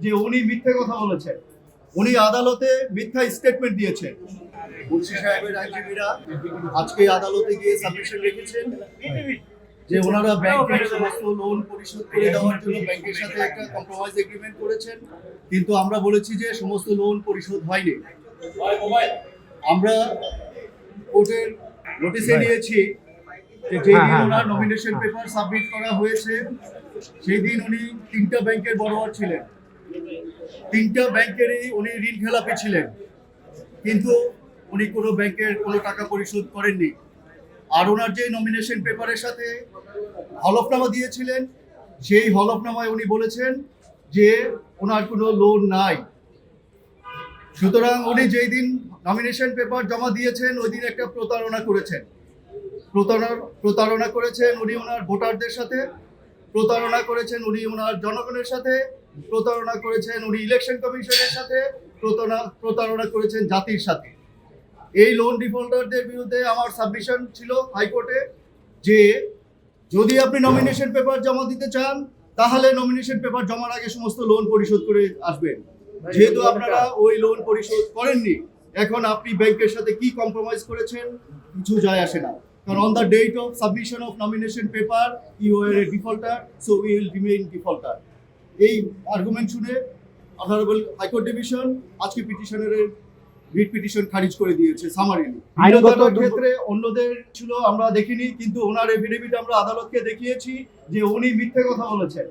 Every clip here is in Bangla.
যে উনি মিথ্যে কথা বলেছেন, উনি আদালতে মিথ্যা স্টেটমেন্ট দিয়েছেন। মুন্সি সাহেবের আইনজীবীরা আজকে আদালতে গিয়ে সাবমিশন রেখেছেন যে ওনারা ব্যাংকের সমস্ত লোন পরিশোধ করে দেওয়ার জন্য ব্যাংকের সাথে একটা কম্প্রোমাইজ এগ্রিমেন্ট করেছেন, কিন্তু আমরা বলেছি যে সমস্ত লোন পরিশোধ হয়নি। আমরা কোর্টের নোটিশে নিয়েছি যে যেই দিন ওনার নমিনেশন পেপার সাবমিট করা হয়েছে সেই দিন উনি 3টা ব্যাংকের বড়োয়ার ছিলেন, 3টা ব্যাংকেরই উনি ঋণ খেলাপি ছিলেন, কিন্তু উনি কোনো ব্যাংকের কোনো টাকা পরিশোধ করেননি। আর ওনার যে নমিনেশন পেপারের সাথে হলফনামা দিয়েছিলেন সেই হলফনামায় উনি বলেছেন যে ওনার কোনো লোন নাই। সুতরাং উনি যেই দিন নমিনেশন পেপার জমা দিয়েছেন ওই দিন একটা প্রতারণা করেছেন, প্রতারণা করেছেন উনি ওনার ভোটারদের সাথে, প্রতারণা করেছেন উনি ওনার জনগণের সাথে, প্রতারণা করেছেন উনি ইলেকশন কমিশনের সাথে, প্রতারণা করেছেন জাতির সাথে। এই লোন ডিফল্টারদের বিরুদ্ধে আমার সাবমিশন ছিল হাইকোর্টে যে যদি আপনি নমিনেশন পেপার জমা দিতে চান তাহলে নমিনেশন পেপার জমার আগে সমস্ত লোন পরিশোধ করে আসবেন। যেহেতু আপনারা ওই লোন পরিশোধ করেননি, এখন আপনি ব্যাংকের সাথে কি কম্প্রোমাইজ করেছেন কিছু যায় আসে না, কারণ on the date of submission of nomination paper you are a defaulter, so we will remain defaulter. এই আর্গুমেন্ট শুনে অনারেবল হাইকোর্ট ডিভিশন আজকে পিটিশনের রিট পিটিশন খারিজ করে দিয়েছে সামারিলি। আইনগত ক্ষেত্রে অন্যদের ছিল আমরা দেখিনি, কিন্তু ওনার এফিডেভিট আমরা আদালতকে দেখিয়েছি যে উনি মিথ্যে কথা বলেছেন,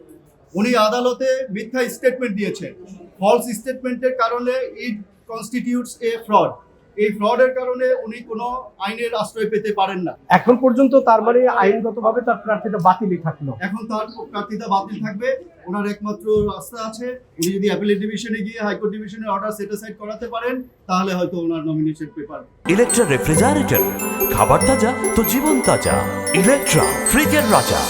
উনি আদালতে মিথ্যা স্টেটমেন্ট দিয়েছেন। ফলস স্টেটমেন্টের কারণে ইট কনস্টিটিউটস এ ফ্রড। এই ফ্রডের কারণে উনি কোনো আইনের আশ্রয় পেতে পারেন না। এখন পর্যন্ত তার মানে আইনগতভাবে তার প্রার্থীতা বাতিলই থাকলো। এখন তার প্রার্থীতা বাতিল থাকবে। ওনার একমাত্র রাস্তা আছে, উনি যদি অ্যাপিলেট ডিভিশনে গিয়ে হাইকোর্ট ডিভিশনের অর্ডার সেটিসফাইড করাতে পারেন তাহলে হয়তো ওনার নমিনেশন পেপার। ইলেকট্রা রেফ্রিজারেটর, খাবার তাজা তো জীবন তাজা। ইলেকট্রা, ফ্রিজের রাজা।